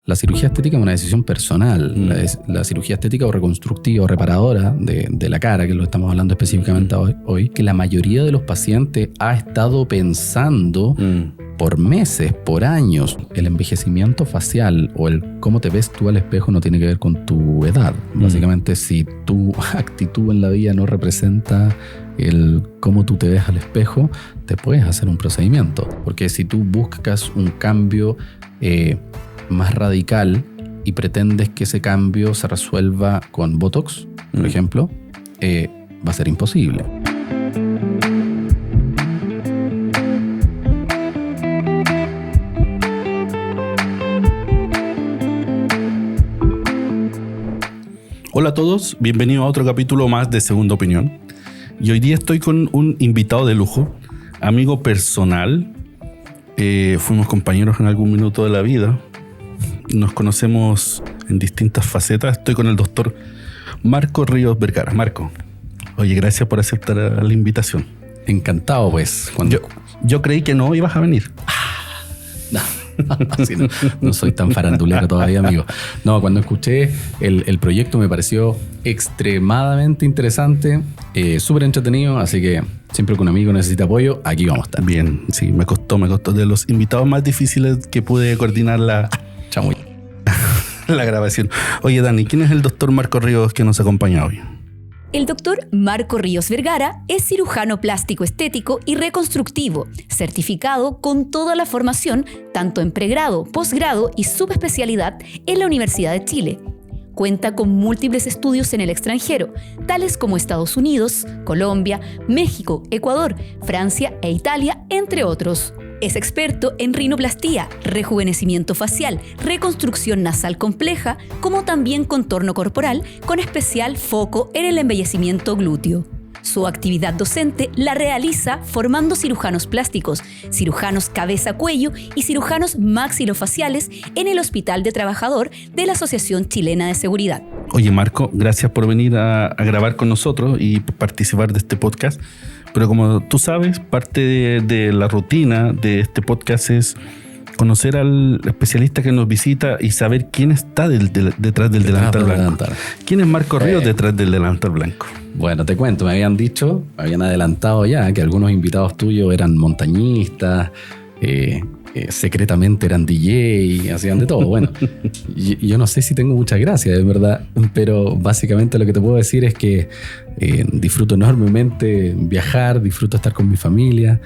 la cirugía estética es una decisión personal. La cirugía estética o reconstructiva o reparadora de la cara, que lo estamos hablando específicamente hoy, que la mayoría de los pacientes ha estado pensando por meses, por años. El envejecimiento facial o el cómo te ves tú al espejo no tiene que ver con tu edad. Básicamente, si tu actitud en la vida no representa el cómo tú te ves al espejo, te puedes hacer un procedimiento. Porque si tú buscas un cambio más radical y pretendes que ese cambio se resuelva con Botox, por ejemplo, va a ser imposible. Hola a todos, bienvenidos a otro capítulo más de Segunda Opinión. Y hoy día estoy con un invitado de lujo, amigo personal. Fuimos compañeros en algún minuto de la vida. Nos conocemos en distintas facetas. Estoy con el doctor Marco Ríos Vergara. Marco, oye, gracias por aceptar la invitación. Encantado, pues. Yo creí que no ibas a venir. Sí, no soy tan farandulero todavía, amigo. No, cuando escuché el proyecto me pareció extremadamente interesante, súper entretenido, así que siempre que un amigo necesita apoyo, aquí vamos a estar. Bien, sí, me costó de los invitados más difíciles que pude coordinar la grabación. Oye, Dani, ¿quién es el doctor Marco Ríos que nos acompaña hoy? El doctor Marco Ríos Vergara es cirujano plástico estético y reconstructivo, certificado con toda la formación, tanto en pregrado, posgrado y subespecialidad en la Universidad de Chile. Cuenta con múltiples estudios en el extranjero, tales como Estados Unidos, Colombia, México, Ecuador, Francia e Italia, entre otros. Es experto en rinoplastía, rejuvenecimiento facial, reconstrucción nasal compleja, como también contorno corporal, con especial foco en el embellecimiento glúteo. Su actividad docente la realiza formando cirujanos plásticos, cirujanos cabeza-cuello y cirujanos maxilofaciales en el Hospital de Trabajador de la Asociación Chilena de Seguridad. Oye, Marco, gracias por venir a grabar con nosotros y participar de este podcast. Pero como tú sabes, parte de la rutina de este podcast es conocer al especialista que nos visita y saber quién está detrás del delantal blanco. ¿Quién es Marco Ríos detrás del delantal blanco? Bueno, te cuento, me habían adelantado ya que algunos invitados tuyos eran montañistas, secretamente eran DJ, hacían de todo. Bueno, yo no sé si tengo mucha gracia, de verdad, pero básicamente lo que te puedo decir es que disfruto enormemente viajar, disfruto estar con mi familia.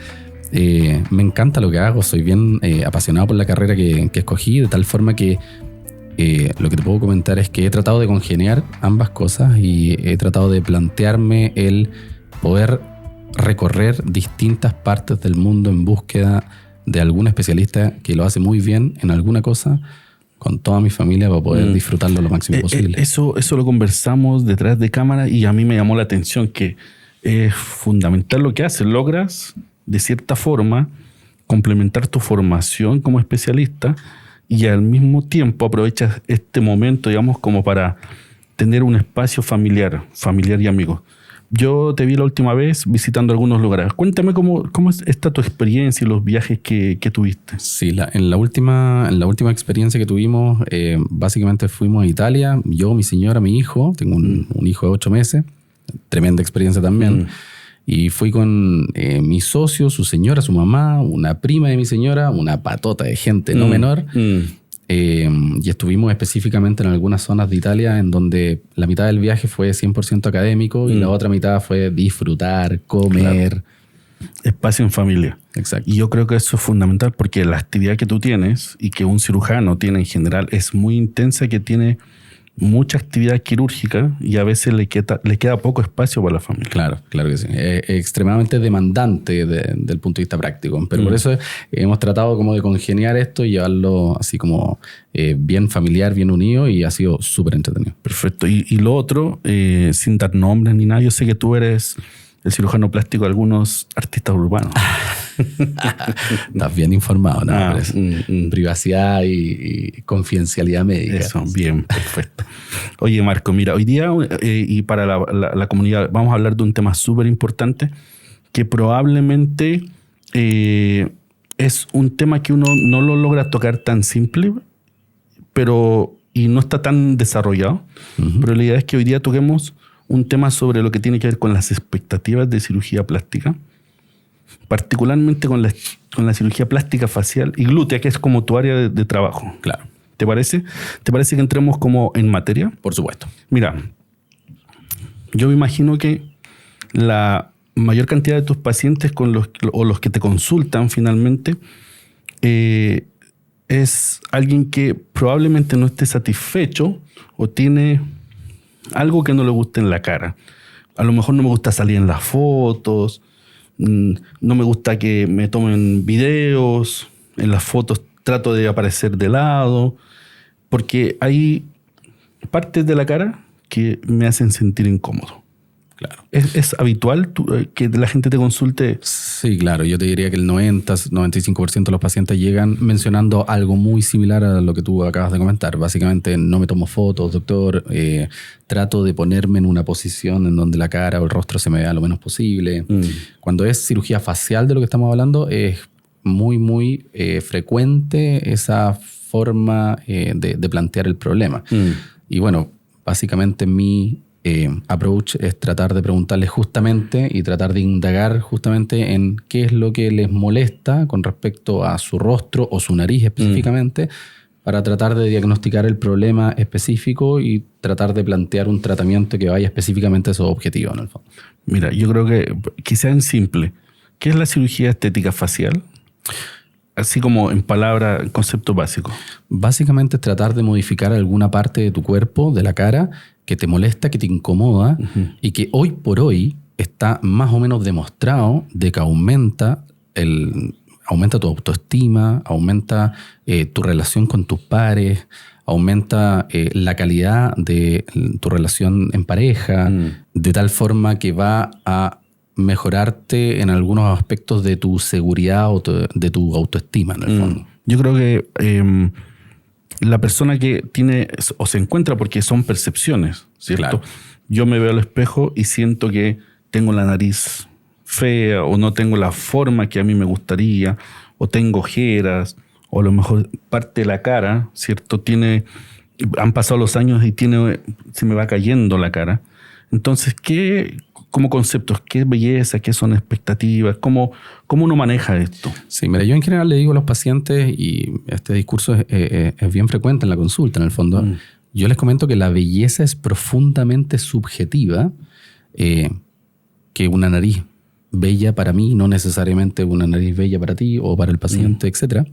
Me encanta lo que hago, soy bien apasionado por la carrera que escogí, de tal forma que lo que te puedo comentar es que he tratado de congeniar ambas cosas y he tratado de plantearme el poder recorrer distintas partes del mundo en búsqueda de algún especialista que lo hace muy bien en alguna cosa, con toda mi familia, para poder disfrutarlo lo máximo posible. Eso lo conversamos detrás de cámara y a mí me llamó la atención que es fundamental lo que haces. Logras, de cierta forma, complementar tu formación como especialista y al mismo tiempo aprovechas este momento, digamos, como para tener un espacio familiar y amigos. Yo te vi la última vez visitando algunos lugares. Cuéntame cómo está tu experiencia y los viajes que tuviste. Sí, en la última experiencia que tuvimos, básicamente fuimos a Italia. Yo, mi señora, mi hijo. Tengo un hijo de 8 meses. Tremenda experiencia también. Y fui con mi socio, su señora, su mamá, una prima de mi señora, una patota de gente no menor. Y estuvimos específicamente en algunas zonas de Italia en donde la mitad del viaje fue 100% académico y la otra mitad fue disfrutar, comer. Claro. Espacio en familia. Exacto. Y yo creo que eso es fundamental porque la actividad que tú tienes y que un cirujano tiene en general es muy intensa, que tiene mucha actividad quirúrgica y a veces le queda poco espacio para la familia. Claro que sí. Es extremadamente demandante del punto de vista práctico, pero por eso hemos tratado como de congeniar esto y llevarlo así como bien familiar, bien unido, y ha sido súper entretenido. Perfecto. Y lo otro, sin dar nombres ni nada, yo sé que tú eres el cirujano plástico de algunos artistas urbanos. Estás bien informado, ¿no? Privacidad y confidencialidad médica. Eso, bien, perfecto. Oye, Marco, mira, hoy día y para la comunidad vamos a hablar de un tema súper importante que probablemente es un tema que uno no lo logra tocar tan simple, y no está tan desarrollado. Pero la idea es que hoy día toquemos un tema sobre lo que tiene que ver con las expectativas de cirugía plástica, particularmente con la cirugía plástica facial y glútea, que es como tu área de trabajo. Claro. ¿Te parece? ¿Te parece que entremos como en materia? Por supuesto. Mira, yo me imagino que la mayor cantidad de tus pacientes o los que te consultan finalmente es alguien que probablemente no esté satisfecho o tiene algo que no le guste en la cara. A lo mejor no me gusta salir en las fotos, no me gusta que me tomen videos, en las fotos trato de aparecer de lado, porque hay partes de la cara que me hacen sentir incómodo. Claro. ¿Es habitual que la gente te consulte? Sí, claro. Yo te diría que el 90-95% de los pacientes llegan mencionando algo muy similar a lo que tú acabas de comentar. Básicamente, no me tomo fotos, doctor. Trato de ponerme en una posición en donde la cara o el rostro se me vea lo menos posible. Cuando es cirugía facial de lo que estamos hablando, es muy, muy frecuente esa forma de plantear el problema. Y bueno, básicamente mi approach es tratar de preguntarles justamente y tratar de indagar justamente en qué es lo que les molesta con respecto a su rostro o su nariz específicamente, para tratar de diagnosticar el problema específico y tratar de plantear un tratamiento que vaya específicamente a esos objetivos, en el fondo. Mira, yo creo que sea en simple. ¿Qué es la cirugía estética facial? Así como en palabras, en concepto básico. Básicamente es tratar de modificar alguna parte de tu cuerpo, de la cara, que te molesta, que te incomoda y que hoy por hoy está más o menos demostrado de que aumenta tu autoestima, aumenta tu relación con tus pares, aumenta la calidad de tu relación en pareja, de tal forma que va a mejorarte en algunos aspectos de tu seguridad o de tu autoestima, en el fondo. Yo creo que la persona que tiene o se encuentra, porque son percepciones, ¿cierto? Claro. Yo me veo al espejo y siento que tengo la nariz fea o no tengo la forma que a mí me gustaría, o tengo ojeras, o a lo mejor parte de la cara, ¿cierto? Han pasado los años y se me va cayendo la cara. Entonces, como conceptos, qué belleza, qué son expectativas, cómo uno maneja esto? Sí, mira, yo en general le digo a los pacientes, y este discurso es bien frecuente en la consulta, en el fondo, yo les comento que la belleza es profundamente subjetiva, que una nariz bella para mí, no necesariamente una nariz bella para ti o para el paciente, etc.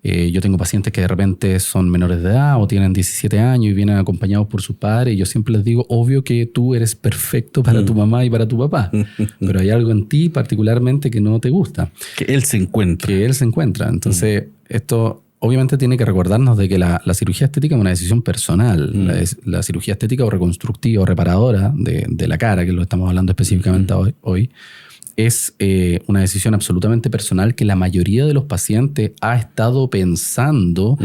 Yo tengo pacientes que de repente son menores de edad o tienen 17 años y vienen acompañados por sus padres, y yo siempre les digo, obvio que tú eres perfecto para tu mamá y para tu papá, pero hay algo en ti particularmente que no te gusta. Que él se encuentra. Entonces, esto obviamente tiene que recordarnos de que la cirugía estética es una decisión personal. La cirugía estética o reconstructiva o reparadora de la cara, que lo estamos hablando específicamente hoy, es una decisión absolutamente personal que la mayoría de los pacientes ha estado pensando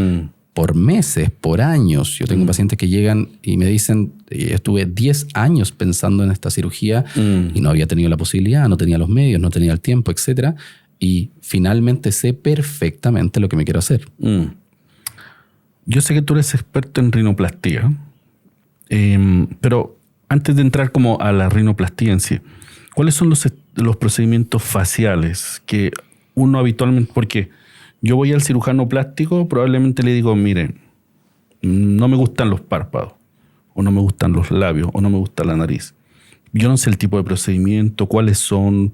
por meses, por años. Yo tengo pacientes que llegan y me dicen, estuve 10 años pensando en esta cirugía y no había tenido la posibilidad, no tenía los medios, no tenía el tiempo, etc. Y finalmente sé perfectamente lo que me quiero hacer. Yo sé que tú eres experto en rinoplastia, pero antes de entrar como a la rinoplastia en sí, ¿cuáles son los procedimientos faciales que uno habitualmente... Porque yo voy al cirujano plástico, probablemente le digo, mire, no me gustan los párpados, o no me gustan los labios, o no me gusta la nariz. Yo no sé el tipo de procedimiento, cuáles son...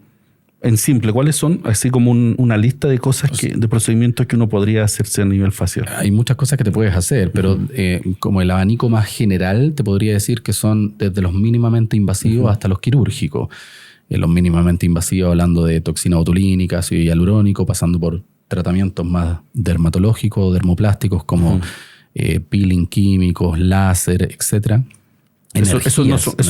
En simple, ¿cuáles son? Así como una lista de cosas, de procedimientos que uno podría hacerse a nivel facial. Hay muchas cosas que te puedes hacer, pero como el abanico más general, te podría decir que son desde los mínimamente invasivos hasta los quirúrgicos. Los mínimamente invasivos hablando de toxina botulínica, ácido hialurónico, pasando por tratamientos más dermatológicos o dermoplásticos como peeling químicos, láser, etc. Esos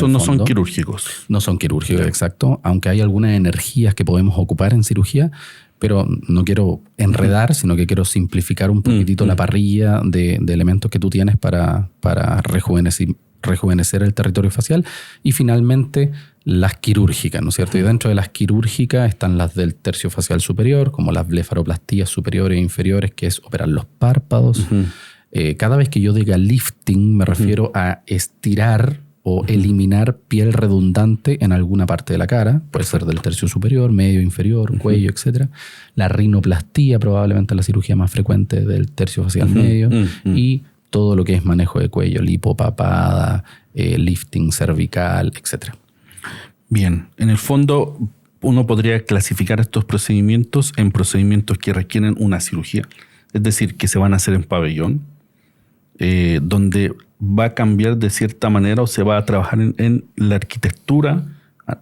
no son quirúrgicos. No son quirúrgicos, exacto. Aunque hay algunas energías que podemos ocupar en cirugía, pero no quiero enredar, sino que quiero simplificar un poquitito la parrilla de elementos que tú tienes para rejuvenecer el territorio facial. Y finalmente las quirúrgicas, ¿no es cierto? Y dentro de las quirúrgicas están las del tercio facial superior, como las blefaroplastías superiores e inferiores, que es operar los párpados. Cada vez que yo diga lifting, me refiero a estirar o eliminar piel redundante en alguna parte de la cara. Puede ser del tercio superior, medio, inferior, cuello, etc. La rinoplastía probablemente es la cirugía más frecuente del tercio facial medio. Y todo lo que es manejo de cuello, lipopapada, lifting cervical, etc. Bien, en el fondo uno podría clasificar estos procedimientos en procedimientos que requieren una cirugía. Es decir, que se van a hacer en pabellón, donde va a cambiar de cierta manera o se va a trabajar en la arquitectura,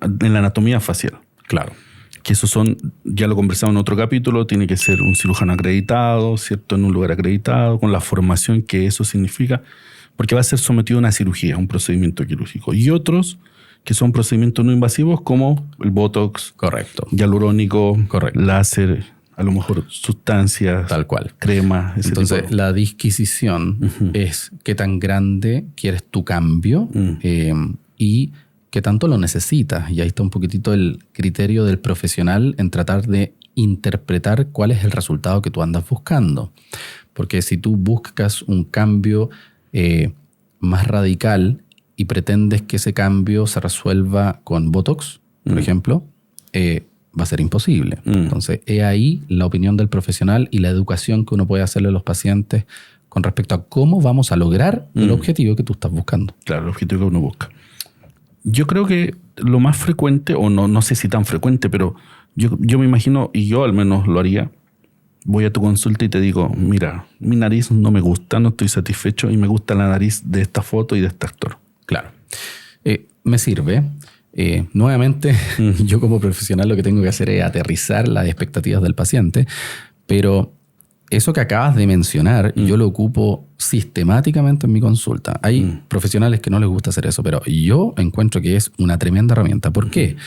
en la anatomía facial. Claro. Que esos son, ya lo conversamos en otro capítulo, tiene que ser un cirujano acreditado, ¿cierto? En un lugar acreditado, con la formación que eso significa, porque va a ser sometido a una cirugía, un procedimiento quirúrgico. Y otros que son procedimientos no invasivos como el Botox, correcto, hialurónico, correcto, láser, a lo mejor sustancias, tal cual, crema. Entonces la disquisición es qué tan grande quieres tu cambio y qué tanto lo necesitas. Y ahí está un poquitito el criterio del profesional en tratar de interpretar cuál es el resultado que tú andas buscando. Porque si tú buscas un cambio más radical y pretendes que ese cambio se resuelva con Botox, por ejemplo, va a ser imposible. Entonces, es ahí la opinión del profesional y la educación que uno puede hacerle a los pacientes con respecto a cómo vamos a lograr el objetivo que tú estás buscando. Claro, el objetivo que uno busca. Yo creo que lo más frecuente, o no sé si tan frecuente, pero yo me imagino, y yo al menos lo haría, voy a tu consulta y te digo, mira, mi nariz no me gusta, no estoy satisfecho y me gusta la nariz de esta foto y de este actor. Claro. Me sirve. Nuevamente, yo como profesional lo que tengo que hacer es aterrizar las expectativas del paciente, pero eso que acabas de mencionar, yo lo ocupo sistemáticamente en mi consulta. Hay profesionales que no les gusta hacer eso, pero yo encuentro que es una tremenda herramienta. ¿Por qué?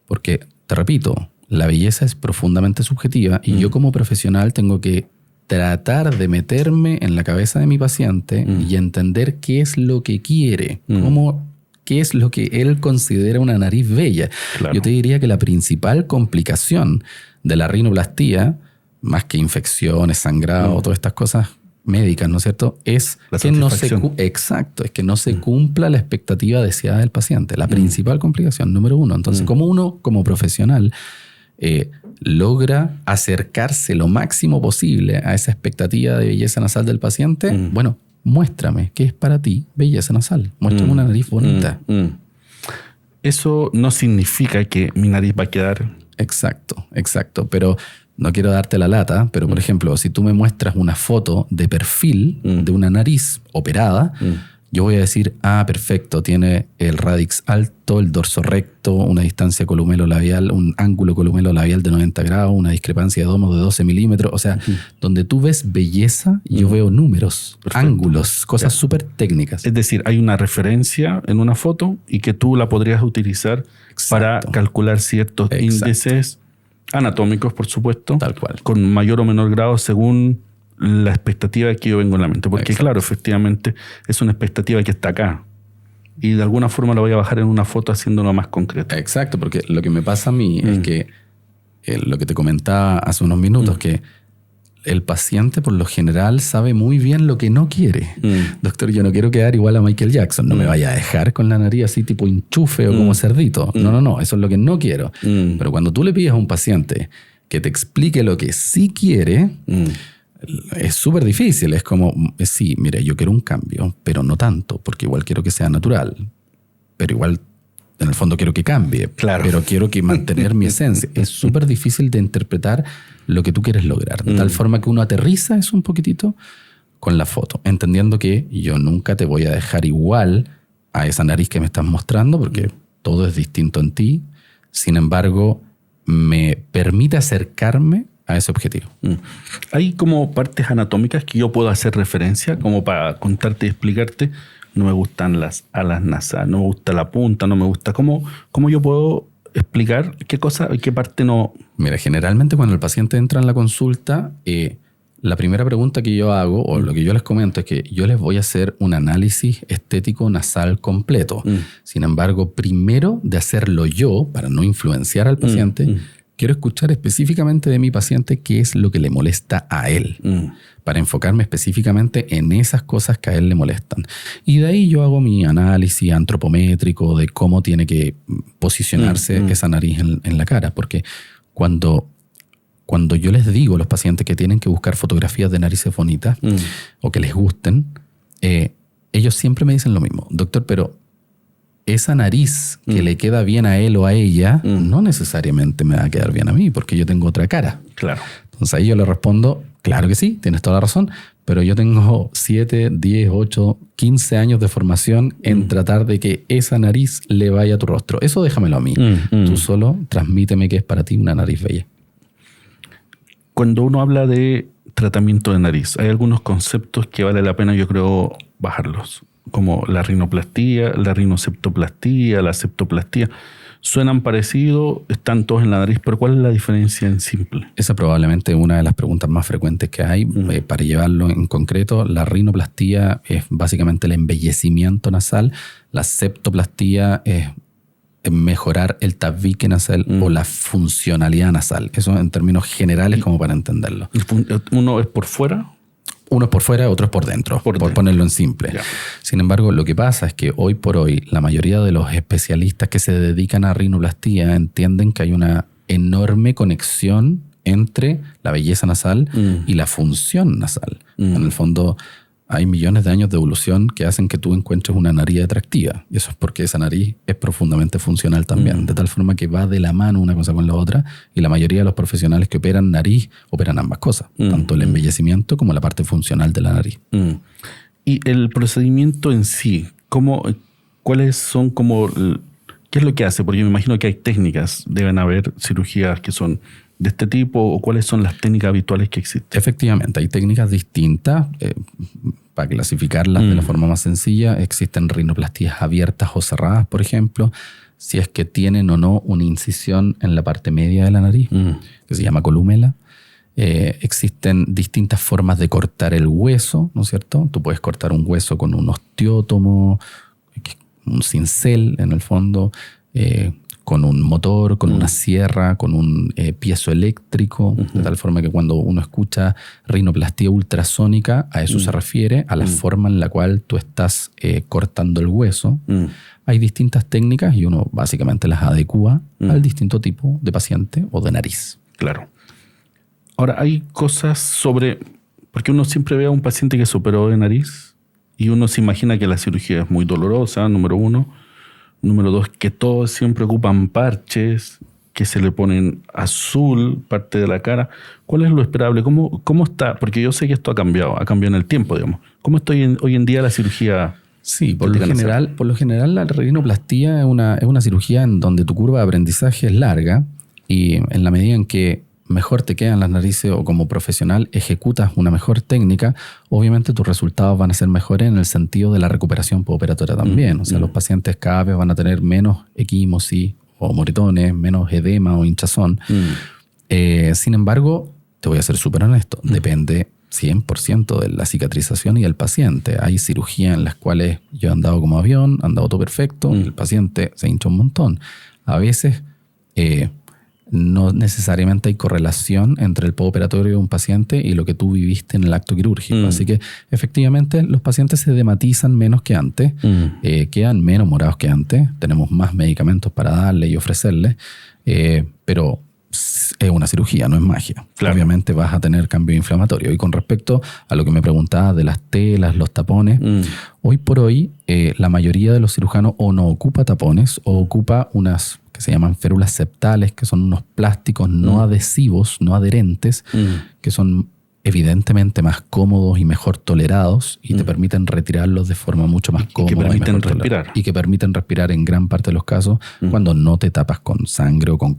Porque, te repito, la belleza es profundamente subjetiva y yo como profesional tengo que tratar de meterme en la cabeza de mi paciente y entender qué es lo que quiere, qué es lo que él considera una nariz bella. Claro. Yo te diría que la principal complicación de la rinoplastía, más que infecciones, sangrado, todas estas cosas médicas, ¿no es cierto? Es que no se cumpla la expectativa deseada del paciente. La principal complicación, número uno. Entonces, ¿cómo uno, como profesional, logra acercarse lo máximo posible a esa expectativa de belleza nasal del paciente? Bueno, muéstrame qué es para ti belleza nasal. Muéstrame una nariz bonita. Eso no significa que mi nariz va a quedar... Exacto. Pero no quiero darte la lata, pero por ejemplo, si tú me muestras una foto de perfil de una nariz operada, yo voy a decir, perfecto, tiene el radix alto, el dorso recto, una distancia columelo-labial, un ángulo columelo-labial de 90 grados, una discrepancia de domo de 12 milímetros. O sea, donde tú ves belleza, yo veo números, ángulos, cosas súper técnicas. Es decir, hay una referencia en una foto y que tú la podrías utilizar para calcular ciertos índices anatómicos, por supuesto, tal cual, con mayor o menor grado según la expectativa que yo vengo en la mente. Porque claro, efectivamente es una expectativa que está acá y de alguna forma la voy a bajar en una foto haciéndolo más concreto. Exacto, porque lo que me pasa a mí es que lo que te comentaba hace unos minutos, que el paciente por lo general sabe muy bien lo que no quiere. Doctor, yo no quiero quedar igual a Michael Jackson. No me vaya a dejar con la nariz así tipo enchufe o como cerdito. No, eso es lo que no quiero. Pero cuando tú le pides a un paciente que te explique lo que sí quiere, es súper difícil. Es como, sí, mire, yo quiero un cambio, pero no tanto, porque igual quiero que sea natural. Pero igual, en el fondo, quiero que cambie. Claro. Pero quiero que mantener mi esencia. Es súper difícil de interpretar lo que tú quieres lograr. De tal forma que uno aterriza eso un poquitito con la foto, entendiendo que yo nunca te voy a dejar igual a esa nariz que me estás mostrando, porque todo es distinto en ti. Sin embargo, me permite acercarme a ese objetivo. Hay como partes anatómicas que yo puedo hacer referencia, como para contarte y explicarte. No me gustan las alas nasales, no me gusta la punta, no me gusta. ¿Cómo yo puedo explicar qué cosa, qué parte no? Mira, generalmente cuando el paciente entra en la consulta, la primera pregunta que yo hago, o lo que yo les comento, es que yo les voy a hacer un análisis estético nasal completo. Sin embargo, primero de hacerlo yo, para no influenciar al paciente, quiero escuchar específicamente de mi paciente qué es lo que le molesta a él, para enfocarme específicamente en esas cosas que a él le molestan. Y de ahí yo hago mi análisis antropométrico de cómo tiene que posicionarse esa nariz en la cara, porque cuando yo les digo a los pacientes que tienen que buscar fotografías de narices bonitas o que les gusten, ellos siempre me dicen lo mismo. Doctor, pero esa nariz que le queda bien a él o a ella no necesariamente me va a quedar bien a mí porque yo tengo otra cara. Claro. Entonces ahí yo le respondo, claro que sí, tienes toda la razón, pero yo tengo 7, 10, 8, 15 años de formación en tratar de que esa nariz le vaya a tu rostro. Eso déjamelo a mí. Tú solo transmíteme que es para ti una nariz bella. Cuando uno habla de tratamiento de nariz, hay algunos conceptos que vale la pena, yo creo, bajarlos, como la rinoplastía, la rinoceptoplastía, la septoplastía. Suenan parecidos, están todos en la nariz, pero ¿cuál es la diferencia en simple? Esa probablemente es una de las preguntas más frecuentes que hay. Para llevarlo en concreto, la rinoplastía es básicamente el embellecimiento nasal, la septoplastía es mejorar el tabique nasal o la funcionalidad nasal. Eso en términos generales como para entenderlo. ¿Uno es por fuera? Uno es por fuera, otro es por dentro, por ponerlo en simple. Ya. Sin embargo, lo que pasa es que hoy por hoy la mayoría de los especialistas que se dedican a rinoplastía entienden que hay una enorme conexión entre la belleza nasal y la función nasal. En el fondo, hay millones de años de evolución que hacen que tú encuentres una nariz atractiva. Y eso es porque esa nariz es profundamente funcional también. De tal forma que va de la mano una cosa con la otra. Y la mayoría de los profesionales que operan nariz operan ambas cosas. Tanto el embellecimiento como la parte funcional de la nariz. Y el procedimiento en sí, ¿cuáles son como... ¿Qué es lo que hace? Porque me imagino que hay técnicas. Deben haber cirugías que son de este tipo, o cuáles son las técnicas habituales que existen. Efectivamente, hay técnicas distintas. Para clasificarlas de la forma más sencilla, existen rinoplastías abiertas o cerradas, por ejemplo, si es que tienen o no una incisión en la parte media de la nariz, que se llama columela. Existen distintas formas de cortar el hueso, ¿no es cierto? Tú puedes cortar un hueso con un osteótomo, un cincel en el fondo, con un motor, con una sierra, con un piezoeléctrico, de tal forma que cuando uno escucha rinoplastía ultrasónica, a eso se refiere, a la forma en la cual tú estás cortando el hueso. Hay distintas técnicas y uno básicamente las adecua al distinto tipo de paciente o de nariz. Claro. Ahora, hay cosas sobre... Porque uno siempre ve a un paciente que se operó de nariz y uno se imagina que la cirugía es muy dolorosa, número uno. Número dos, que todos siempre ocupan parches, que se le ponen azul parte de la cara. ¿Cuál es lo esperable? ¿Cómo está? Porque yo sé que esto ha cambiado en el tiempo, digamos. ¿Cómo está hoy en día la cirugía? Sí, por lo general la rinoplastía es una cirugía en donde tu curva de aprendizaje es larga y en la medida en que mejor te quedan las narices o como profesional ejecutas una mejor técnica, obviamente tus resultados van a ser mejores en el sentido de la recuperación postoperatoria también. O sea, los pacientes cada vez van a tener menos equimosis o moretones, menos edema o hinchazón. Sin embargo, te voy a ser súper honesto, depende 100% de la cicatrización y del paciente. Hay cirugías en las cuales yo he andado como avión, he andado todo perfecto, el paciente se hincha un montón. A veces... no necesariamente hay correlación entre el postoperatorio de un paciente y lo que tú viviste en el acto quirúrgico. Así que efectivamente los pacientes se dematizan menos que antes, quedan menos morados que antes, tenemos más medicamentos para darle y ofrecerle, pero es una cirugía, no es magia. Claro. Obviamente vas a tener cambio inflamatorio. Y con respecto a lo que me preguntabas de las telas, los tapones, hoy por hoy la mayoría de los cirujanos o no ocupa tapones o ocupa unas que se llaman férulas septales, que son unos plásticos no adhesivos, no adherentes, que son evidentemente más cómodos y mejor tolerados y te permiten retirarlos de forma mucho más cómoda. Y que permiten respirar. Y que permiten respirar en gran parte de los casos cuando no te tapas con sangre o con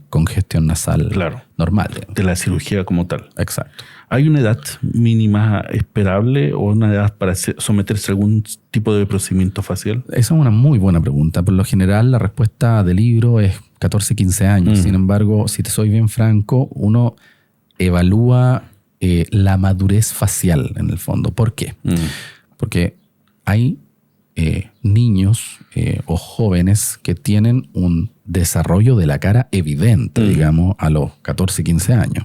congestión nasal normal. De la cirugía como tal. Exacto. ¿Hay una edad mínima esperable o una edad para someterse a algún tipo de procedimiento facial? Esa es una muy buena pregunta. Por lo general, la respuesta del libro es 14, 15 años. Sin embargo, si te soy bien franco, uno evalúa la madurez facial en el fondo. ¿Por qué? Porque hay niños o jóvenes que tienen un desarrollo de la cara evidente, digamos, a los 14, 15 años.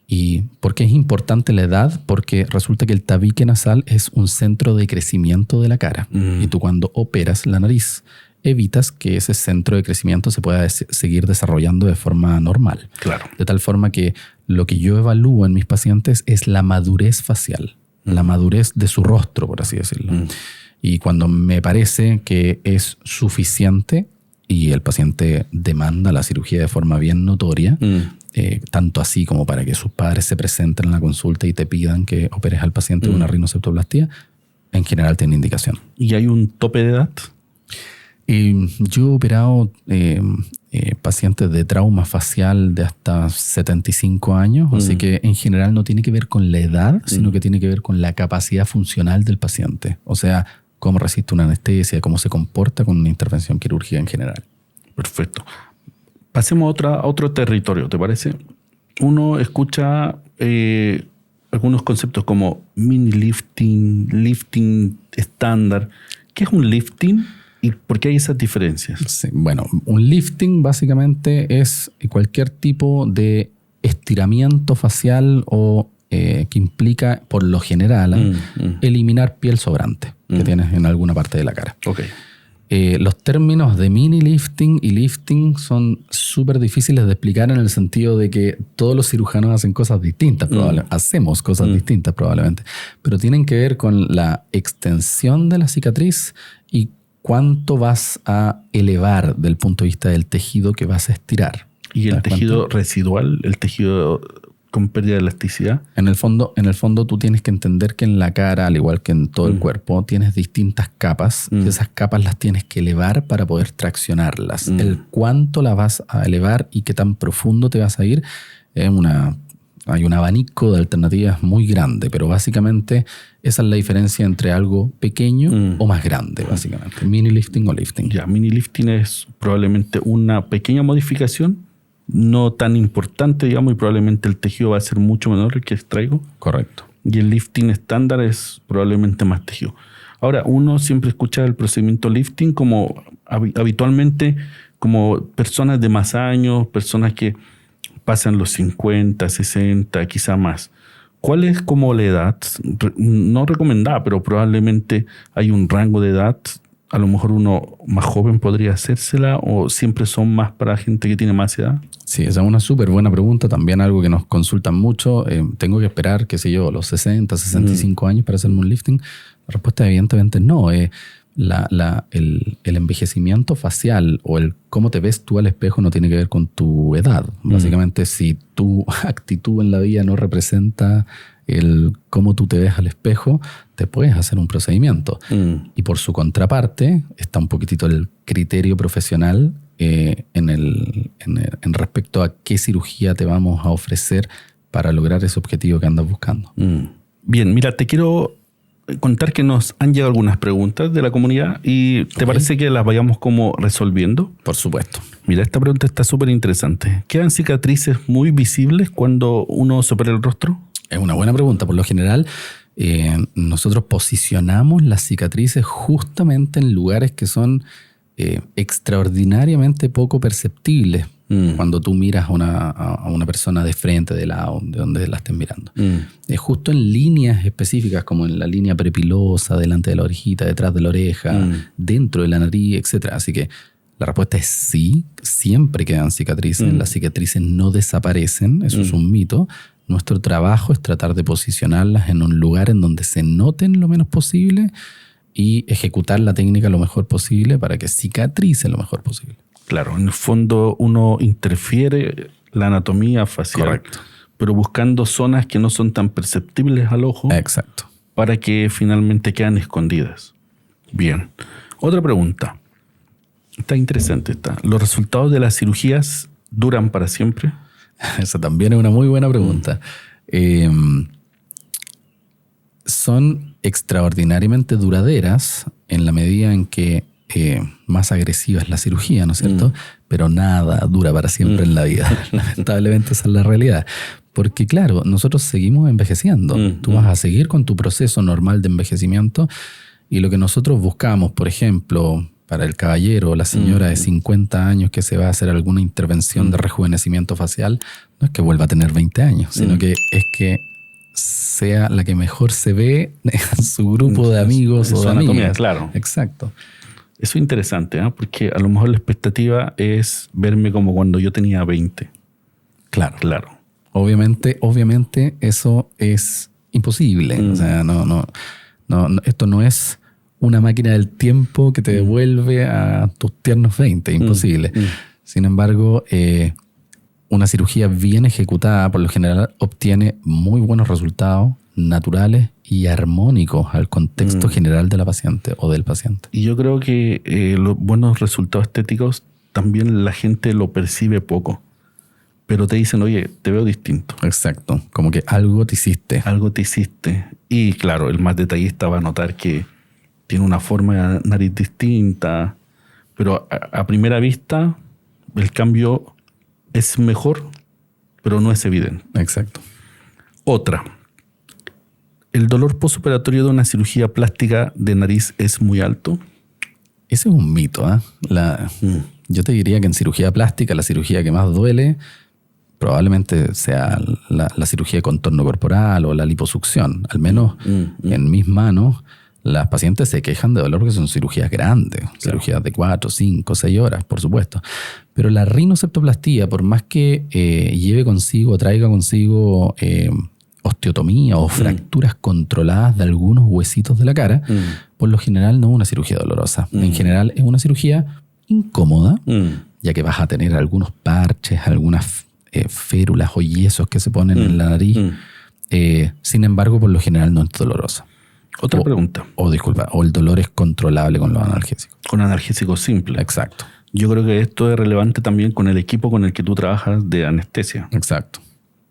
¿Y por qué es importante la edad? Porque resulta que el tabique nasal es un centro de crecimiento de la cara. Y tú cuando operas la nariz, evitas que ese centro de crecimiento se pueda seguir desarrollando de forma normal. Claro. De tal forma que lo que yo evalúo en mis pacientes es la madurez facial, la madurez de su rostro, por así decirlo. Y cuando me parece que es suficiente y el paciente demanda la cirugía de forma bien notoria, tanto así como para que sus padres se presenten en la consulta y te pidan que operes al paciente de una rinoceptoplastia, en general tiene indicación. ¿Y hay un tope de edad? Yo he operado pacientes de trauma facial de hasta 75 años, así que en general no tiene que ver con la edad, sino que tiene que ver con la capacidad funcional del paciente. O sea, cómo resiste una anestesia, cómo se comporta con una intervención quirúrgica en general. Perfecto. Pasemos a otro territorio, ¿te parece? Uno escucha algunos conceptos como mini lifting, lifting estándar. ¿Qué es un lifting y por qué hay esas diferencias? Sí, bueno, un lifting básicamente es cualquier tipo de estiramiento facial o que implica, por lo general, eliminar piel sobrante que tienes en alguna parte de la cara. Okay. Los términos de mini lifting y lifting son súper difíciles de explicar en el sentido de que todos los cirujanos hacen cosas distintas, probablemente. Hacemos cosas distintas probablemente, pero tienen que ver con la extensión de la cicatriz y cuánto vas a elevar del punto de vista del tejido que vas a estirar. ¿Y el tejido residual, el tejido con pérdida de elasticidad? En el fondo tú tienes que entender que en la cara, al igual que en todo el cuerpo, tienes distintas capas y esas capas las tienes que elevar para poder traccionarlas. El cuánto las vas a elevar y qué tan profundo te vas a ir hay un abanico de alternativas muy grande, pero básicamente esa es la diferencia entre algo pequeño o más grande, básicamente. Mini lifting o lifting. Ya, mini lifting es probablemente una pequeña modificación, no tan importante, digamos, y probablemente el tejido va a ser mucho menor el que extraigo. Correcto. Y el lifting estándar es probablemente más tejido. Ahora, uno siempre escucha el procedimiento lifting como habitualmente como personas de más años, personas que pasan los 50, 60, quizá más. ¿Cuál es como la edad? No recomendada, pero probablemente hay un rango de edad. A lo mejor uno más joven podría hacérsela o siempre son más para gente que tiene más edad. Sí, esa es una súper buena pregunta. También algo que nos consultan mucho. ¿Tengo que esperar, qué sé yo, los 60, 65 años para hacerme un lifting? La respuesta evidentemente no. El envejecimiento facial o el cómo te ves tú al espejo no tiene que ver con tu edad. Básicamente, si tu actitud en la vida no representa el cómo tú te ves al espejo, te puedes hacer un procedimiento. Y por su contraparte está un poquitito el criterio profesional en respecto a qué cirugía te vamos a ofrecer para lograr ese objetivo que andas buscando. Bien, mira, te quiero contar que nos han llegado algunas preguntas de la comunidad y ¿te parece que las vayamos como resolviendo? Por supuesto. Mira, esta pregunta está súper interesante. ¿Quedan cicatrices muy visibles cuando uno se opera el rostro? Es una buena pregunta. Por lo general, nosotros posicionamos las cicatrices justamente en lugares que son extraordinariamente poco perceptibles cuando tú miras a una persona de frente, de lado, de donde la estés mirando. Justo en líneas específicas, como en la línea prepilosa, delante de la orejita, detrás de la oreja, dentro de la nariz, etc. Así que la respuesta es sí, siempre quedan cicatrices. Las cicatrices no desaparecen, eso es un mito. Nuestro trabajo es tratar de posicionarlas en un lugar en donde se noten lo menos posible y ejecutar la técnica lo mejor posible para que cicatrice lo mejor posible. Claro, en el fondo uno interfiere la anatomía facial. Correcto. Pero buscando zonas que no son tan perceptibles al ojo. Exacto. Para que finalmente quedan escondidas. Bien. Otra pregunta. Está interesante esta. ¿Los resultados de las cirugías duran para siempre? Esa también es una muy buena pregunta. Son extraordinariamente duraderas en la medida en que más agresiva es la cirugía, ¿no es cierto? Pero nada dura para siempre en la vida. Lamentablemente esa es la realidad. Porque claro, nosotros seguimos envejeciendo. Tú vas a seguir con tu proceso normal de envejecimiento y lo que nosotros buscamos, por ejemplo, para el caballero o la señora de 50 años que se va a hacer alguna intervención de rejuvenecimiento facial, no es que vuelva a tener 20 años, sino que es que sea la que mejor se ve en su grupo de amigos o de amigas. Claro. Exacto. Eso es interesante, ¿eh? Porque a lo mejor la expectativa es verme como cuando yo tenía 20. Claro. Obviamente eso es imposible. O sea, no, esto no es una máquina del tiempo que te devuelve a tus tiernos 20. Imposible. Sin embargo, una cirugía bien ejecutada por lo general obtiene muy buenos resultados naturales y armónicos al contexto general de la paciente o del paciente. Y yo creo que los buenos resultados estéticos también la gente lo percibe poco. Pero te dicen, oye, te veo distinto. Exacto. Como que algo te hiciste. Algo te hiciste. Y claro, el más detallista va a notar que tiene una forma de nariz distinta. Pero a primera vista, el cambio es mejor, pero no es evidente. Exacto. Otra. ¿El dolor postoperatorio de una cirugía plástica de nariz es muy alto? Ese es un mito. Yo te diría que en cirugía plástica la cirugía que más duele probablemente sea la cirugía de contorno corporal o la liposucción. Al menos en mis manos, las pacientes se quejan de dolor porque son cirugías grandes, cirugías de 4, 5, 6 horas, por supuesto. Pero la rinoseptoplastía, por más que lleve consigo, traiga consigo osteotomía o fracturas controladas de algunos huesitos de la cara, por lo general no es una cirugía dolorosa. En general es una cirugía incómoda, ya que vas a tener algunos parches, algunas férulas o yesos que se ponen en la nariz. Sin embargo, por lo general no es dolorosa. Otra pregunta. O el dolor es controlable con los analgésicos. Con analgésicos simples. Exacto. Yo creo que esto es relevante también con el equipo con el que tú trabajas de anestesia. Exacto.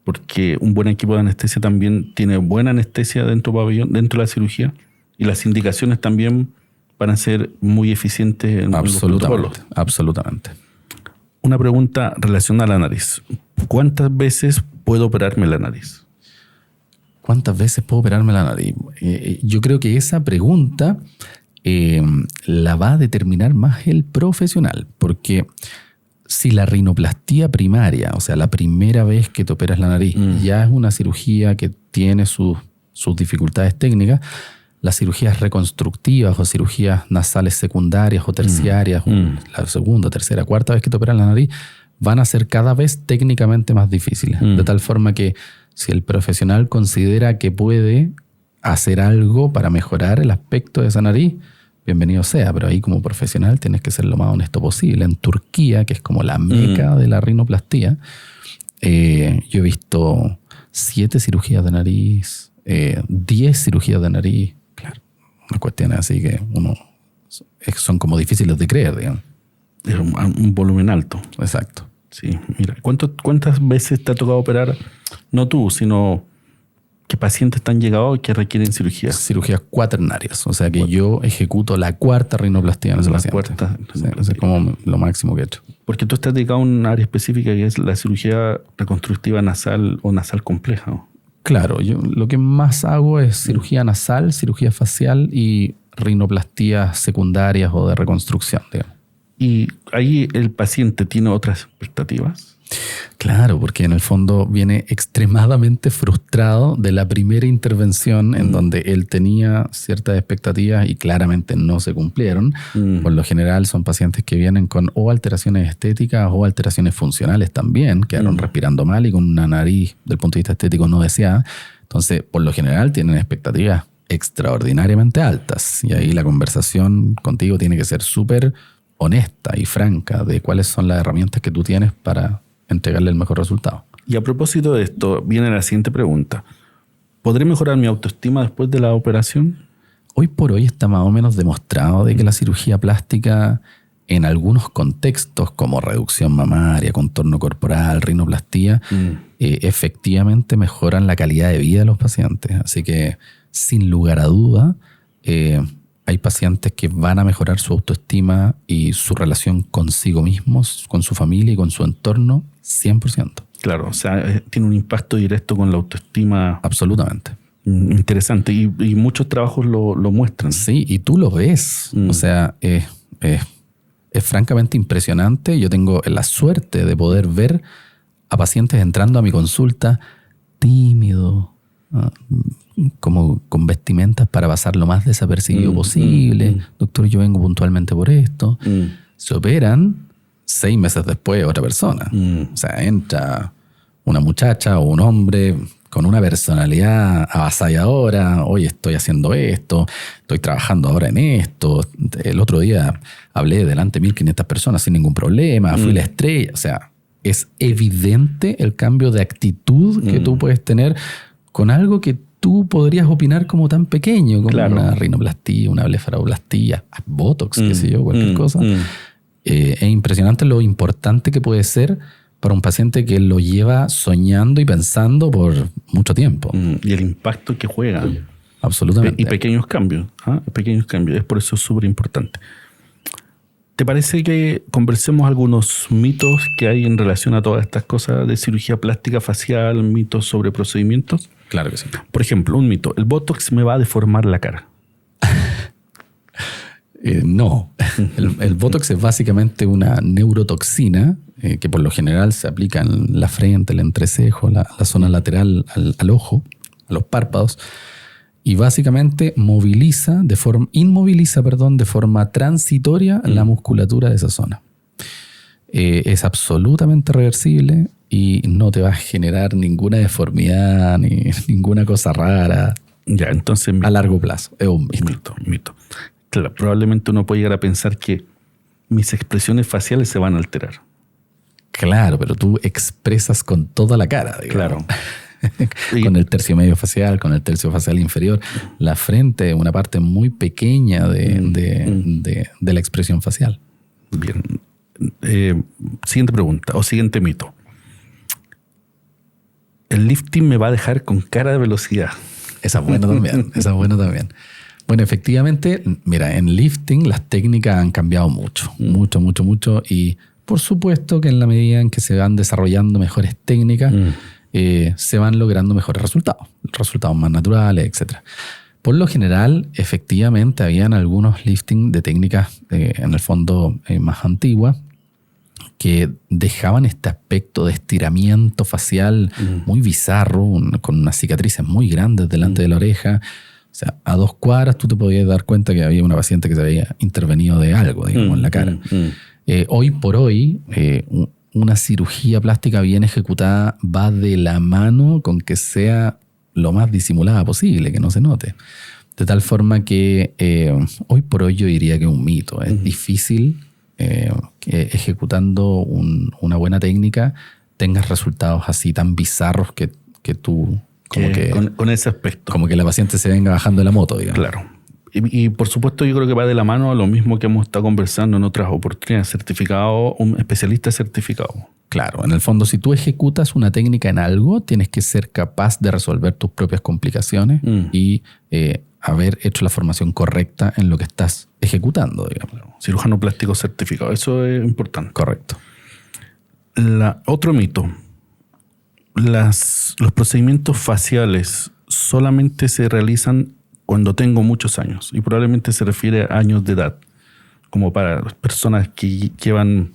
Porque un buen equipo de anestesia también tiene buena anestesia dentro del pabellón, dentro de la cirugía, y las indicaciones también van a ser muy eficientes en los protocolos. Absolutamente. Una pregunta relacionada a la nariz. ¿Cuántas veces puedo operarme la nariz? ¿Cuántas veces puedo operarme la nariz? Yo creo que esa pregunta la va a determinar más el profesional, porque si la rinoplastía primaria, o sea, la primera vez que te operas la nariz, ya es una cirugía que tiene sus dificultades técnicas, las cirugías reconstructivas o cirugías nasales secundarias o terciarias, la segunda, tercera, cuarta vez que te operan la nariz, van a ser cada vez técnicamente más difíciles. De tal forma que si el profesional considera que puede hacer algo para mejorar el aspecto de esa nariz, bienvenido sea, pero ahí como profesional tienes que ser lo más honesto posible. En Turquía, que es como la meca de la rinoplastía, yo he visto 7 cirugías de nariz, 10 cirugías de nariz. Claro, una cuestión así que son como difíciles de creer, digamos. Es un volumen alto. Exacto. Sí, mira, ¿cuántas veces te ha tocado operar? No tú, sino que pacientes te han llegado que requieren cirugía. Cirugías cuaternarias, o sea que yo ejecuto la 4ª rinoplastía en ese paciente. Eso es como lo máximo que he hecho. Porque tú estás dedicado a un área específica que es la cirugía reconstructiva nasal o nasal compleja, ¿no? Claro, yo lo que más hago es cirugía nasal, cirugía facial y rinoplastías secundarias o de reconstrucción, digamos. ¿Y ahí el paciente tiene otras expectativas? Claro, porque en el fondo viene extremadamente frustrado de la primera intervención en donde él tenía ciertas expectativas y claramente no se cumplieron. Por lo general son pacientes que vienen con o alteraciones estéticas o alteraciones funcionales también, quedaron respirando mal y con una nariz del punto de vista estético no deseada. Entonces, por lo general tienen expectativas extraordinariamente altas y ahí la conversación contigo tiene que ser súper honesta y franca de cuáles son las herramientas que tú tienes para entregarle el mejor resultado. Y a propósito de esto, viene la siguiente pregunta. ¿Podré mejorar mi autoestima después de la operación? Hoy por hoy está más o menos demostrado de que la cirugía plástica en algunos contextos como reducción mamaria, contorno corporal, rinoplastía, efectivamente mejoran la calidad de vida de los pacientes. Así que sin lugar a duda, hay pacientes que van a mejorar su autoestima y su relación consigo mismos, con su familia y con su entorno 100%. Claro, o sea, tiene un impacto directo con la autoestima. Absolutamente. Interesante. Y muchos trabajos lo muestran. Sí, y tú lo ves. O sea, es es francamente impresionante. Yo tengo la suerte de poder ver a pacientes entrando a mi consulta tímido, como con vestimentas para pasar lo más desapercibido posible. Doctor, yo vengo puntualmente por esto. Se operan, 6 meses después otra persona. O sea, entra una muchacha o un hombre con una personalidad avasalladora. Hoy estoy haciendo esto, estoy trabajando ahora en esto. El otro día hablé delante de 1.500 personas sin ningún problema, fui la estrella. O sea, es evidente el cambio de actitud que tú puedes tener con algo que tú podrías opinar como tan pequeño, como una rinoplastía, una blefaroplastía, botox, qué sé yo, cualquier cosa. Es impresionante lo importante que puede ser para un paciente que lo lleva soñando y pensando por mucho tiempo. Y el impacto que juega. Absolutamente. Y pequeños cambios. Pequeños cambios. Es por eso súper importante. ¿Te parece que conversemos algunos mitos que hay en relación a todas estas cosas de cirugía plástica facial, mitos sobre procedimientos? Claro que sí. Por ejemplo, un mito. ¿El Botox me va a deformar la cara? No. El Botox es básicamente una neurotoxina que por lo general se aplica en la frente, el entrecejo, la zona lateral al ojo, a los párpados. Y básicamente inmoviliza de forma transitoria la musculatura de esa zona. Es absolutamente reversible y no te va a generar ninguna deformidad ni ninguna cosa rara. Ya, entonces a largo plazo. Es un mito. Claro, probablemente uno puede llegar a pensar que mis expresiones faciales se van a alterar. Claro, pero tú expresas con toda la cara, digamos. Claro. Con el tercio medio facial, con el tercio facial inferior. La frente es una parte muy pequeña de la expresión facial. Bien. Siguiente pregunta o siguiente mito. El lifting me va a dejar con cara de velocidad. Esa es buena también. Bueno, efectivamente, mira, en lifting las técnicas han cambiado mucho. Y por supuesto que en la medida en que se van desarrollando mejores técnicas, se van logrando mejores resultados más naturales, etc. Por lo general, efectivamente, habían algunos lifting de técnicas, en el fondo, más antiguas, que dejaban este aspecto de estiramiento facial muy bizarro, con unas cicatrices muy grandes delante de la oreja. O sea, a 2 cuadras tú te podías dar cuenta que había una paciente que se había intervenido de algo, digamos, en la cara. Hoy por hoy, una cirugía plástica bien ejecutada va de la mano con que sea lo más disimulada posible, que no se note. De tal forma que hoy por hoy yo diría que es un mito. Es difícil que ejecutando una buena técnica tengas resultados así tan bizarros que tú... con ese aspecto. Como que la paciente se venga bajando de la moto, digamos. Claro. Y por supuesto yo creo que va de la mano a lo mismo que hemos estado conversando en otras oportunidades. Un especialista certificado. Claro, en el fondo si tú ejecutas una técnica en algo, tienes que ser capaz de resolver tus propias complicaciones y haber hecho la formación correcta en lo que estás ejecutando, digamos. Cirujano plástico certificado, eso es importante. Correcto. Otro mito. Los procedimientos faciales solamente se realizan cuando tengo muchos años, y probablemente se refiere a años de edad, como para personas que llevan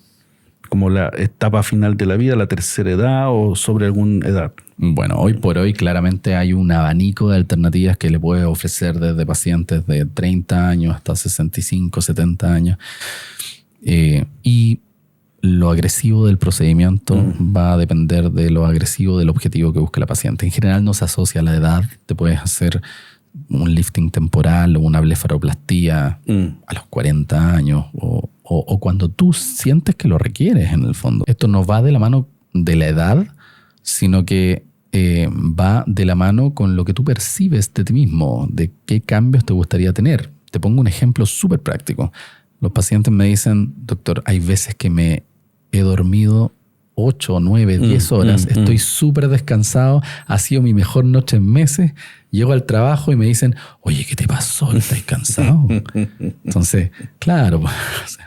como la etapa final de la vida, la tercera edad o sobre alguna edad. Bueno, hoy por hoy claramente hay un abanico de alternativas que le puede ofrecer desde pacientes de 30 años hasta 65, 70 años. Y lo agresivo del procedimiento va a depender de lo agresivo del objetivo que busque la paciente. En general no se asocia a la edad. Te puedes hacer un lifting temporal o una blefaroplastía a los 40 años o cuando tú sientes que lo requieres en el fondo. Esto no va de la mano de la edad, sino que va de la mano con lo que tú percibes de ti mismo, de qué cambios te gustaría tener. Te pongo un ejemplo súper práctico. Los pacientes me dicen, doctor, hay veces que me he dormido 8, 9, 10 horas, estoy súper descansado, ha sido mi mejor noche en meses, llego al trabajo y me dicen, oye, ¿qué te pasó? ¿Estás cansado? Entonces, claro,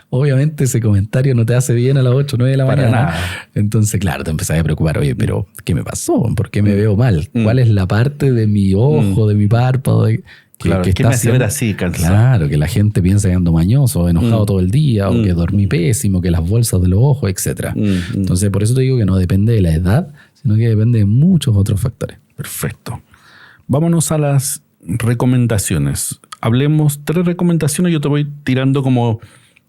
obviamente ese comentario no te hace bien a las 8, 9 de la mañana. Nada. Entonces, claro, te empezás a preocupar, oye, pero ¿qué me pasó? ¿Por qué me veo mal? ¿Cuál es la parte de mi ojo, de mi párpado Claro, ¿qué me hace ver así, cansado? Claro, que la gente piensa que ando mañoso, enojado todo el día, o que dormí pésimo, que las bolsas de los ojos, etc. Entonces, por eso te digo que no depende de la edad, sino que depende de muchos otros factores. Perfecto. Vámonos a las recomendaciones. Hablemos 3 recomendaciones, yo te voy tirando como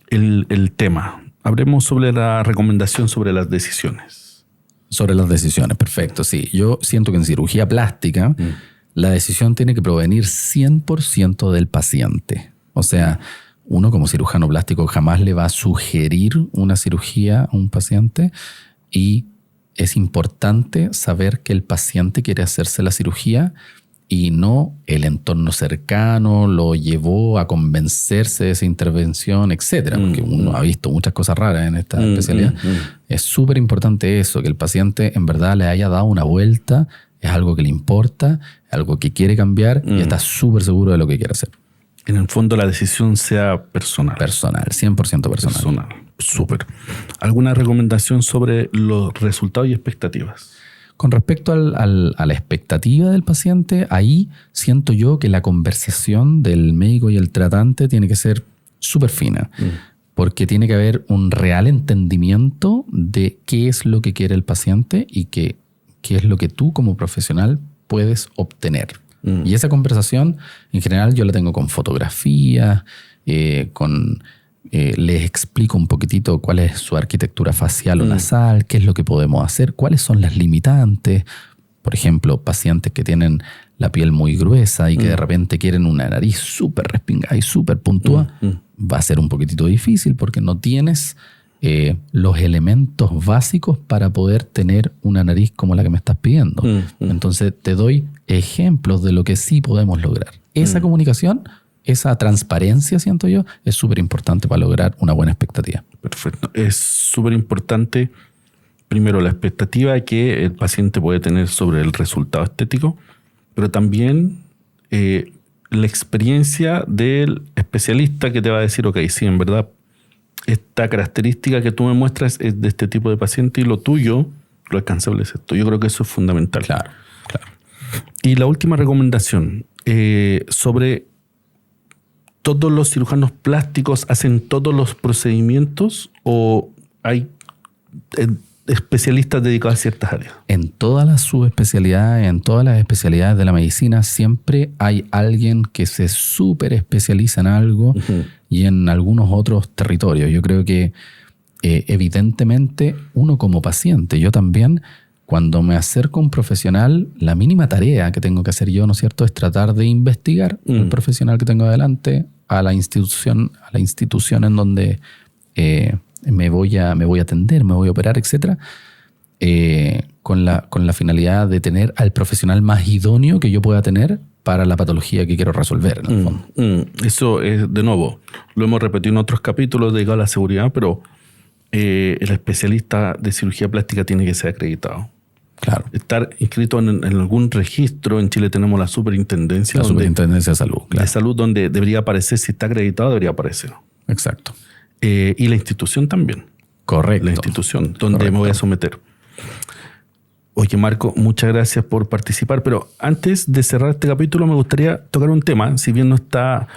el tema. Hablemos sobre la recomendación sobre las decisiones. Sobre las decisiones, perfecto, sí. Yo siento que en cirugía plástica la decisión tiene que provenir 100% del paciente. O sea, uno como cirujano plástico jamás le va a sugerir una cirugía a un paciente y es importante saber que el paciente quiere hacerse la cirugía y no el entorno cercano lo llevó a convencerse de esa intervención, etcétera, porque uno ha visto muchas cosas raras en esta especialidad. Es súper importante eso, que el paciente en verdad le haya dado una vuelta, es algo que le importa, algo que quiere cambiar y está súper seguro de lo que quiere hacer. En el fondo la decisión sea personal. Personal, 100% personal. Súper. ¿Alguna recomendación sobre los resultados y expectativas? Con respecto a la expectativa del paciente, ahí siento yo que la conversación del médico y el tratante tiene que ser súper fina, porque tiene que haber un real entendimiento de qué es lo que quiere el paciente y qué es lo que tú como profesional puedes obtener. Y esa conversación, en general, yo la tengo con fotografías, les explico un poquitito cuál es su arquitectura facial o nasal, qué es lo que podemos hacer, cuáles son las limitantes. Por ejemplo, pacientes que tienen la piel muy gruesa y que de repente quieren una nariz súper respingada y súper puntúa, va a ser un poquitito difícil porque no tienes los elementos básicos para poder tener una nariz como la que me estás pidiendo. Entonces te doy ejemplos de lo que sí podemos lograr. Esa comunicación, esa transparencia, siento yo, es súper importante para lograr una buena expectativa. Perfecto. Es súper importante, primero, la expectativa que el paciente puede tener sobre el resultado estético, pero también la experiencia del especialista que te va a decir, ok, sí, en verdad, esta característica que tú me muestras es de este tipo de paciente y lo tuyo, lo alcanzable es esto. Yo creo que eso es fundamental. Claro. Y la última recomendación, sobre ¿todos los cirujanos plásticos hacen todos los procedimientos o hay especialistas dedicados a ciertas áreas? En todas las subespecialidades, en todas las especialidades de la medicina, siempre hay alguien que se súper especializa en algo y en algunos otros territorios. Yo creo que evidentemente uno como paciente, yo también, cuando me acerco a un profesional, la mínima tarea que tengo que hacer yo, ¿no es cierto?, es tratar de investigar el profesional que tengo adelante, a la institución en donde me voy a atender, me voy a operar, etc. Con la finalidad de tener al profesional más idóneo que yo pueda tener para la patología que quiero resolver, en el fondo. Eso es, de nuevo, lo hemos repetido en otros capítulos dedicados a la seguridad, pero el especialista de cirugía plástica tiene que ser acreditado. Claro. Estar inscrito en algún registro. En Chile tenemos la Superintendencia. La Superintendencia de Salud. Claro. De Salud, donde debería aparecer, si está acreditado, debería aparecer. Exacto. Y la institución también. Correcto. La institución donde me voy a someter. Oye, Marco, muchas gracias por participar, pero antes de cerrar este capítulo me gustaría tocar un tema, si bien no está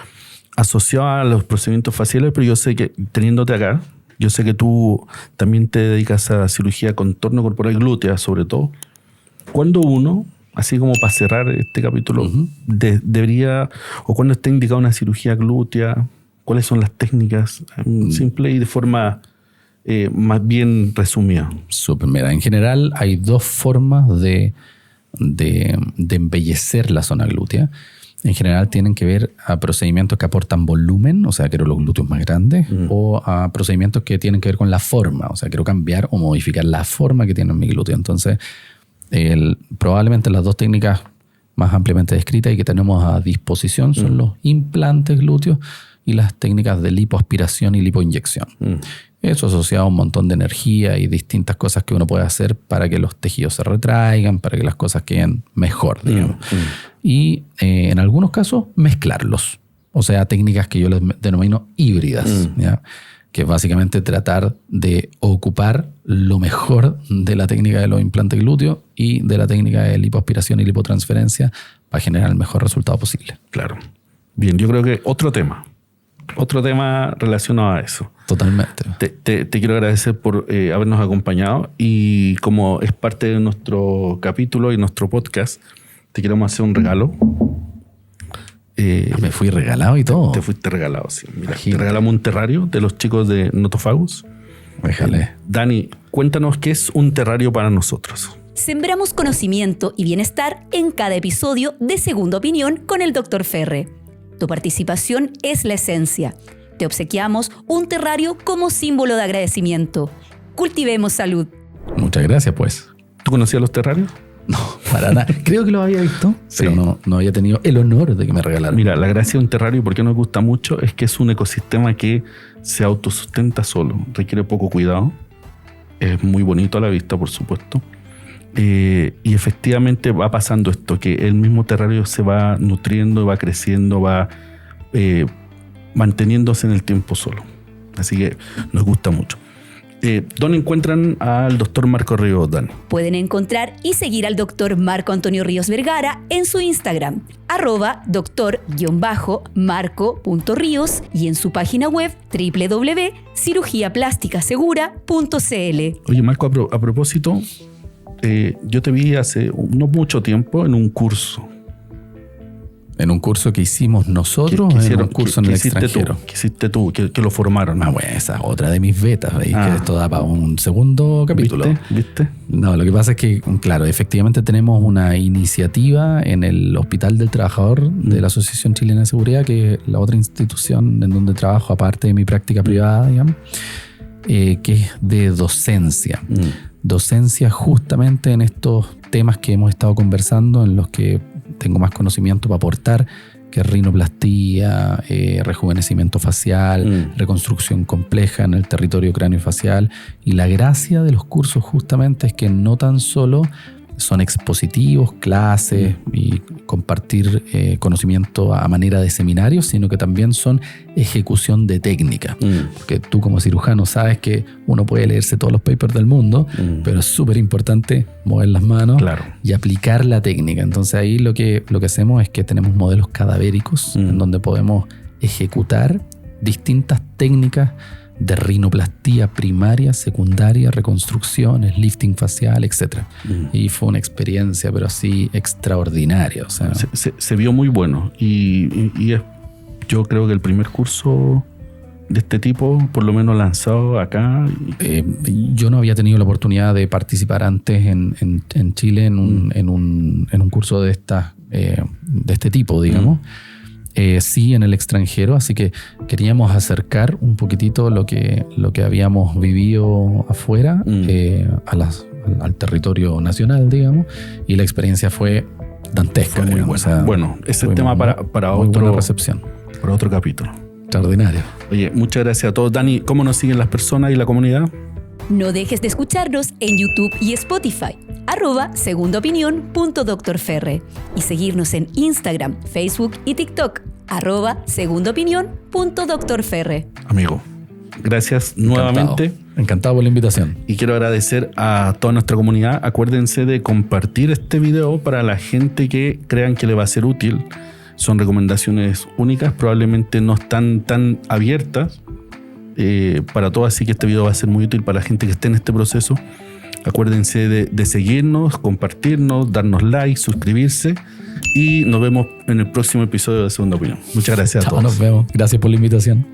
asociado a los procedimientos faciales, pero yo sé que, teniéndote acá, yo sé que tú también te dedicas a cirugía contorno corporal glútea, sobre todo. ¿Cuándo uno, así como para cerrar este capítulo, debería, o cuándo está indicada una cirugía glútea? ¿Cuáles son las técnicas? Simple y de forma más bien resumida. Súper, mira, en general hay dos formas de embellecer la zona glútea. En general tienen que ver a procedimientos que aportan volumen, o sea, quiero los glúteos más grandes, o a procedimientos que tienen que ver con la forma, o sea, quiero cambiar o modificar la forma que tiene mi glúteo. Entonces, probablemente las dos técnicas más ampliamente descritas y que tenemos a disposición son los implantes glúteos y las técnicas de lipoaspiración y lipoinyección. Eso asociado a un montón de energía y distintas cosas que uno puede hacer para que los tejidos se retraigan, para que las cosas queden mejor, digamos. Y en algunos casos mezclarlos. O sea, técnicas que yo les denomino híbridas, ¿ya? Que es básicamente tratar de ocupar lo mejor de la técnica de los implantes glúteos y de la técnica de lipoaspiración y lipotransferencia para generar el mejor resultado posible. Claro. Bien, yo creo que otro tema relacionado a eso. Totalmente. Te quiero agradecer por habernos acompañado y como es parte de nuestro capítulo y nuestro podcast, te queremos hacer un regalo. Me fui regalado y todo. Te fuiste regalado, sí. Mira, Imagínate. te regalamos un terrario de los chicos de Notofagus. Déjale. Dani, cuéntanos qué es un terrario para nosotros. Sembramos conocimiento y bienestar en cada episodio de Segunda Opinión con el Dr. Ferre. Tu participación es la esencia. Te obsequiamos un terrario como símbolo de agradecimiento. Cultivemos salud. Muchas gracias, pues. ¿Tú conocías los terrarios? No, para nada. Creo que lo había visto, Sí. pero no había tenido el honor de que me regalaran. Mira, la gracia de un terrario, ¿por qué nos gusta mucho? Es que es un ecosistema que se autosustenta solo, requiere poco cuidado, es muy bonito a la vista, por supuesto, y efectivamente va pasando esto, que el mismo terrario se va nutriendo, va creciendo, va manteniéndose en el tiempo solo. Así que nos gusta mucho. ¿Dónde encuentran al doctor Marco Ríos, Dan? Pueden encontrar y seguir al Dr. Marco Antonio Ríos Vergara en su Instagram, @doctor_marco.ríos, y en su página web www.cirugiaplásticasegura.cl. Oye, Marco, a propósito, yo te vi hace no mucho tiempo en un curso. En un curso que hicimos nosotros, en un curso en el extranjero. ¿Qué hiciste tú? Que lo formaron. Ah, bueno, esa es otra de mis betas, ¿veis? Ah. Que esto da para un segundo capítulo. ¿Viste? No, lo que pasa es que, claro, efectivamente tenemos una iniciativa en el Hospital del Trabajador de la Asociación Chilena de Seguridad, que es la otra institución en donde trabajo, aparte de mi práctica privada, digamos, que es de docencia. Docencia justamente en estos temas que hemos estado conversando, en los que tengo más conocimiento para aportar, que es rinoplastía, rejuvenecimiento facial, reconstrucción compleja en el territorio craneofacial. Y la gracia de los cursos justamente es que no tan solo son expositivos, clases y compartir conocimiento a manera de seminarios, sino que también son ejecución de técnica. Porque tú como cirujano sabes que uno puede leerse todos los papers del mundo, pero es súper importante mover las manos, Claro. y aplicar la técnica. Entonces ahí lo que hacemos es que tenemos modelos cadavéricos en donde podemos ejecutar distintas técnicas de rinoplastía primaria, secundaria, reconstrucciones, lifting facial, etc. Y fue una experiencia, pero así extraordinaria. O sea, Se vio muy bueno y es, yo creo que el primer curso de este tipo, por lo menos lanzado acá. yo no había tenido la oportunidad de participar antes en Chile en un curso de este tipo, digamos. Sí, en el extranjero, así que queríamos acercar un poquitito lo que habíamos vivido afuera al territorio nacional, digamos, y la experiencia fue dantesca. Fue muy digamos, buena. o sea, Bueno, ese fue tema muy para buena otro, recepción. para otro capítulo. Extraordinario. Oye, muchas gracias a todos. Dani, ¿cómo nos siguen las personas y la comunidad? No dejes de escucharnos en YouTube y Spotify, @segundaopinión.drferre, y seguirnos en Instagram, Facebook y TikTok, @segundaopinión.drferre. Amigo, gracias nuevamente. Encantado por la invitación. Y quiero agradecer a toda nuestra comunidad. Acuérdense de compartir este video para la gente que crean que le va a ser útil. Son recomendaciones únicas, probablemente no están tan abiertas para todos, así que este video va a ser muy útil para la gente que esté en este proceso. Acuérdense de seguirnos, compartirnos, darnos like, suscribirse, y nos vemos en el próximo episodio de Segunda Opinión. Muchas gracias a Chao, todos. nos vemos. Gracias por la invitación.